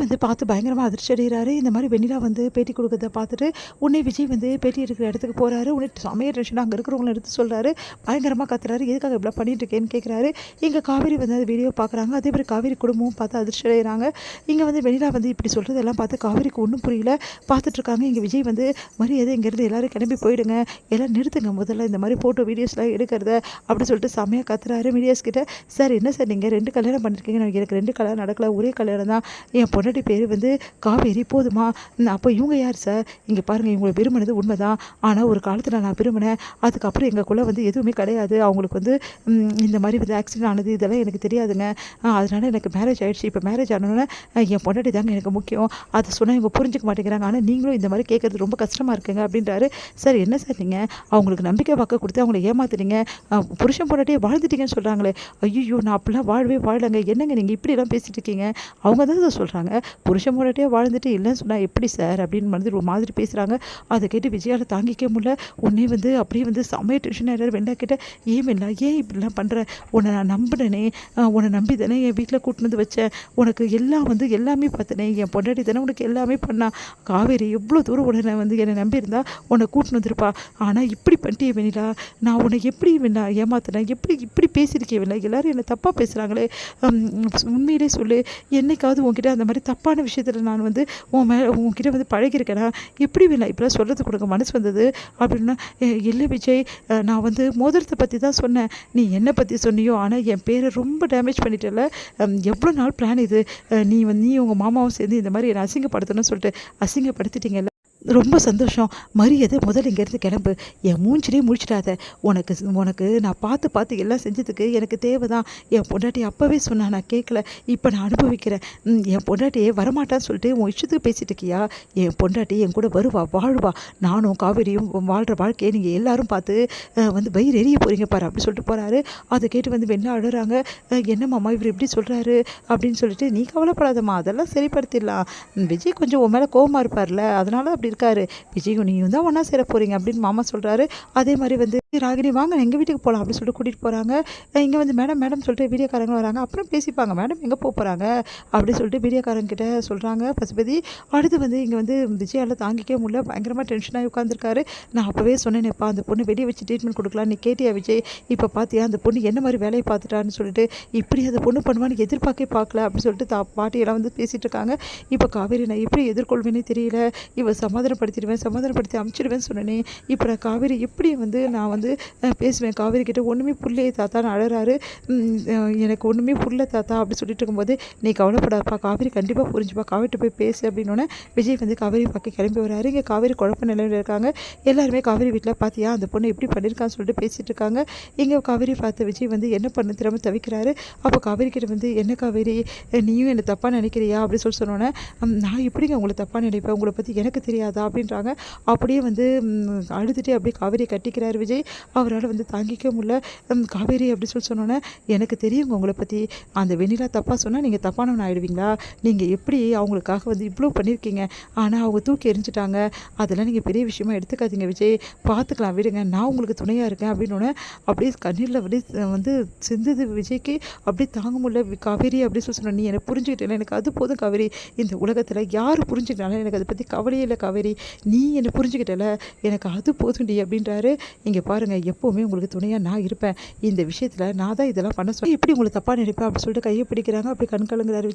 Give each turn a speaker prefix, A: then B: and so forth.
A: வந்து பார்த்து பயங்கரமாக அதிர்ச்சி அடைகிறாரு. இந்த மாதிரி வெண்ணிலா வந்து பேட்டி கொடுக்கறத பார்த்துட்டு உடனே விஜய் வந்து பேட்டி எடுக்கிற இடத்துக்கு போகிறாரு. உடனே செமைய டென்ஷனாக அங்கே இருக்கிறவங்கள எடுத்து சொல்கிறாரு. பயங்கரமாக கத்துறாரு. எதுக்காக இப்படிலாம் பண்ணிட்டு இருக்கேன்னு கேட்குறாரு. இங்கே காவேரி வந்து அந்த வீடியோ பார்க்குறாங்க. அதே மாதிரி காவேரி குடும்பமும் பார்த்து அதிர்ச்சி அடைகிறாங்க. இங்கே வந்து வெண்ணிலா வந்து இப்படி சொல்கிறதெல்லாம் பார்த்து காவேரிக்கு ஒன்றும் புரியல. பார்த்துட்ருக்காங்க. இங்கே விஜய் வந்து மரியாதை இங்கேருந்து எல்லோரும் கிளம்பி போயிடுங்க, எல்லாம் நிறுத்துங்க முதல்ல இந்த மாதிரி ஃபோட்டோ வீடியோஸ்லாம் எடுக்கிறத அப்படின்னு சொல்லிட்டு செமையாக கத்துறாரு மீடியாஸ் கிட்ட. சார் என்ன சார் நீங்கள் 2 கல்யாணம் பண்ணியிருக்கீங்க, எனக்கு 2 கல்யாணம் நடக்கல, ஒரே கல்யாணம் தான், என் பொண்டாட்டி பேர் வந்து காவேரி போதுமா, அப்போ இவங்க யார் சார், இங்கே பாருங்கள் இவங்களை விரும்பினது உண்மைதான், ஆனால் ஒரு காலத்தில் நான் விரும்பினேன், அதுக்கப்புறம் எங்களுக்குள்ளே வந்து எதுவுமே கிடையாது, அவங்களுக்கு வந்து இந்த மாதிரி வந்து ஆக்சிடென்ட் ஆனது இதெல்லாம் எனக்கு தெரியாதுங்க, அதனால் எனக்கு மேரேஜ் ஆகிடுச்சு, இப்போ மேரேஜ் ஆனோன்னே என் பொண்டாட்டி தாங்க எனக்கு முக்கியம், அதை சொன்னால் இவங்க புரிஞ்சிக்க மாட்டேங்கிறாங்க, ஆனால் நீங்களும் இந்த மாதிரி கேட்குறது ரொம்ப கஷ்டமாக இருக்குங்க அப்படின்றாரு. சார் என்ன சார் நீங்கள் அவங்களுக்கு நம்பிக்கை வாக்க கொடுத்து அவங்கள ஏமாத்துறீங்க, புருஷன் பொண்டாட்டியே வாழ்ந்துட்டீங்கன்னு சொல்கிறாங்களே, ஐயோ நான் அப்படிலாம் வாழவே வாழலைங்க, என்னங்க நீங்கள் இப்படிலாம் பேசிகிட்டு இருக்கீங்க, அவங்க தான் இதை சொல்கிறாங்க, புருஷன் பொண்டாட்டியாக வாழ்ந்துட்டு இல்லைன்னு சொன்னால் எப்படி சார் அப்படின்னு வந்து ஒரு மாதிரி பேசுகிறாங்க. அதை கேட்டு விஜயால் தாங்கிக்க முடியல. உடனே வந்து அப்படியே வந்து செம்மைய டென்ஷன் ஆகிடாரு. வெண்டா கிட்ட ஏன் வெண்டா ஏன் இப்படிலாம் பண்ணுற, உன்னை நான் நம்பினேனே, உன்னை நம்பி தானே என் வீட்டில் கூட்டினது வச்சேன், உனக்கு எல்லாம் வந்து எல்லாமே பார்த்தனே, என் பொண்டாட்டி தானே உனக்கு எல்லாமே பண்ணா, காவேரி எவ்வளோ தூரம் உடனே வந்து என்னை நம்பியிருந்தா உன்னை கூட்டின்னு வந்துருப்பா, ஆனால் இப்படி பண்ணிட்டே வெண்ணிலா, நான் உன்னை எப்படி வேண்டா ஏமாத்தினேன், எப்படி இப்படி பேசியிருக்கேன் வெண்ணிலா, எல்லோரும் என்னை தப்பாக பேசுகிறாங்களே, உண்மையிலே சொல்லு, என்னைக்காவது உன்கிட்ட அந்த மாதிரி தப்பான விஷயத்தில் நான் வந்து உன்கிட்ட வந்து பழகிருக்கேனா, எப்படி வேணா இப்போலாம் சொல்கிறது கொடுக்க மனசு வந்தது அப்படின்னா, இல்லை விஜய் நான் வந்து மோதிரத்தை பற்றி தான் சொன்னேன், நீ என்னை பற்றி சொன்னியோ, ஆனால் என் பேரை ரொம்ப டேமேஜ் பண்ணிட்டல, எவ்வளோ நாள் பிளான் இது, நீ உங்கள் மாமாவும் சேர்ந்து இந்த மாதிரி என்னை அசிங்கப்படுத்தணும்னு சொல்லிட்டு அசிங்கப்படுத்திட்டீங்கல்ல, ரொம்ப சந்தோஷம், மரியாதை முதல்ல இங்கேருந்து கிளம்பு, என் மூஞ்சிலே முடிச்சிடாத, உனக்கு நான் பார்த்து எல்லாம் செஞ்சதுக்கு எனக்கு தேவை தான், என் பொண்டாட்டி அப்போவே சொன்னா நான் கேட்கல, இப்போ நான் அனுபவிக்கிறேன், என் பொண்டாட்டியே வரமாட்டான்னு சொல்லிட்டு உன் இஷ்டத்துக்கு பேசிட்டு இருக்கியா, என் பொண்டாட்டி என் கூட வருவா வாழ்வா, நானும் காவேரியும் வாழ்கிற வாழ்க்கையை நீங்கள் எல்லாரும் பார்த்து வந்து வயிறு எரிய போகிறீங்க பாரு அப்படி சொல்லிட்டு போகிறாரு. அதை கேட்டு வந்து வெண்ணா அழுறாங்க. என்னம்மா இவர் எப்படி சொல்கிறாரு அப்படின்னு சொல்லிட்டு, நீ கவலைப்படாதம்மா அதெல்லாம் சரிப்படுத்திடலாம், விஜய் கொஞ்சம் உன் மேலே கோவமாக இருப்பார்ல அதனால அப்படி இருக்காரு, விஜயும் நீயும் தான் ஒன்றா சேர போகிறீங்க அப்படின்னு மாமா சொல்கிறாரு. அதே மாதிரி வந்து ராகினி வாங்க எங்கள் வீட்டுக்கு போகலாம் அப்படின்னு சொல்லிட்டு கூட்டிகிட்டு போகிறாங்க. இங்கே வந்து மேடம் சொல்லிட்டு வீடியோக்காரங்க வராங்க, அப்புறம் பேசிப்பாங்க, மேடம் எங்கே போகிறாங்க அப்படின்னு சொல்லிட்டு வீடியோக்காரங்கிட்ட சொல்கிறாங்க பசுபதி. அடுத்து வந்து இங்கே வந்து விஜயால் தாங்கிக்கவே முடியல, பயங்கரமாக டென்ஷனாகி உட்காந்துருக்காரு. நான் அப்போவே சொன்னேனேப்பா அந்த பொண்ணு வெளியே வச்சு ட்ரீட்மெண்ட் கொடுக்கலாம், நீ கேட்டியா விஜய், இப்போ பார்த்தியா அந்த பொண்ணு என்ன மாதிரி வேலையை பார்த்துட்டான்னு சொல்லிட்டு, இப்படி அந்த பொண்ணு பண்ணுவான்னு பார்க்கல அப்படின்னு சொல்லிட்டு பாட்டியெல்லாம் வந்து பேசிகிட்டு இருக்காங்க. இப்போ காவேரி நான் எப்படி எதிர்கொள்வேனே தெரியல, இவ சமாதானப்படுத்தி அமுச்சிடுவேன்னு சொன்னேனே, இப்போ நான் காவேரி எப்படி வந்து நான் வந்து பேசுவேன், காவேரி கிட்ட ஒன்றுமே புரியலையே தாத்தான்னு அழறாரு. எனக்கு ஒன்றுமே புரியல தாத்தா அப்படி சொல்லிட்டு இருக்கும்போது, நீ கவலைப்படாப்பா காவேரி கண்டிப்பாக புரிஞ்சுப்பா, காவேரிட்ட போய் பேசு அப்படின்னோடனே விஜய் வந்து காவேரி பார்க்க கிளம்பி வராரு. இங்கே காவேரி குழப்ப நிலையில் இருக்காங்க. எல்லாருமே காவேரி வீட்டில் பார்த்தியா அந்த பொண்ணு எப்படி பண்ணியிருக்கான்னு சொல்லிட்டு பேசிகிட்டு இருக்காங்க. இங்கே காவேரி பார்த்த விஜய் வந்து என்ன பண்ண தெரியாமல் தவிக்கிறாரு. அப்போ காவேரி கிட்ட வந்து, என்ன காவேரி நீயும் என்னை தப்பாக நினைக்கிறியா அப்படின்னு சொன்னோன்னே, நான் எப்படிங்க உங்களை தப்பாக நினைப்பேன், உங்களை பற்றி எனக்கு தெரியாதா அப்படின்றாங்க. அப்படியே வந்து அழுதுகிட்டே அப்படியே காவேரியை கட்டிக்கிறார் விஜய். அவரால் வந்து தாங்கிக்க முடியல. காவேரி அப்படி சொன்னோன்னே, எனக்கு தெரியுங்க உங்களை பற்றி, அந்த வெண்ணிலா தப்பாக சொன்னால் நீங்கள் தப்பானவன் ஆகிடுவீங்களா, நீங்கள் எப்படி அவங்களுக்காக வந்து இவ்வளோ பண்ணியிருக்கீங்க, ஆனால் அவங்க தூக்கி எரிஞ்சிட்டாங்க, அதெல்லாம் நீங்கள் பெரிய விஷயமா எடுத்துக்காதீங்க விஜய், பார்த்துக்கலாம் விடுங்க, நான் உங்களுக்கு துணையாக இருக்கேன் அப்படின்னோடனே அப்படியே கண்ணீரில் அப்படியே வந்து சிந்தது விஜய்க்கு. அப்படியே தாங்க முடியல. காவேரி அப்படி சொன்னேன், நீ என்னை புரிஞ்சுக்கிட்டேன், எனக்கு அது போதும் காவேரி, இந்த உலகத்தில் யார் புரிஞ்சுக்கிட்டாலும் எனக்கு அதை பற்றி கவலையே இல்லை காவேரி, நீ என்னை புரிஞ்சுக்கிட்டல, எனக்கு அது போதும்டி அப்படின்றாரு. இங்கே பாருங்கள் எப்போவுமே உங்களுக்கு துணையாக நான் இருப்பேன், இந்த விஷயத்தில் நான் தான் இதெல்லாம் பண்ண சொல்லி எப்படி உங்களை தப்பாக நினைப்பேன் அப்படின்னு சொல்லிட்டு கையை பிடிக்கிறாங்க. அப்படி கண் கலங்குறாரு விஜய்.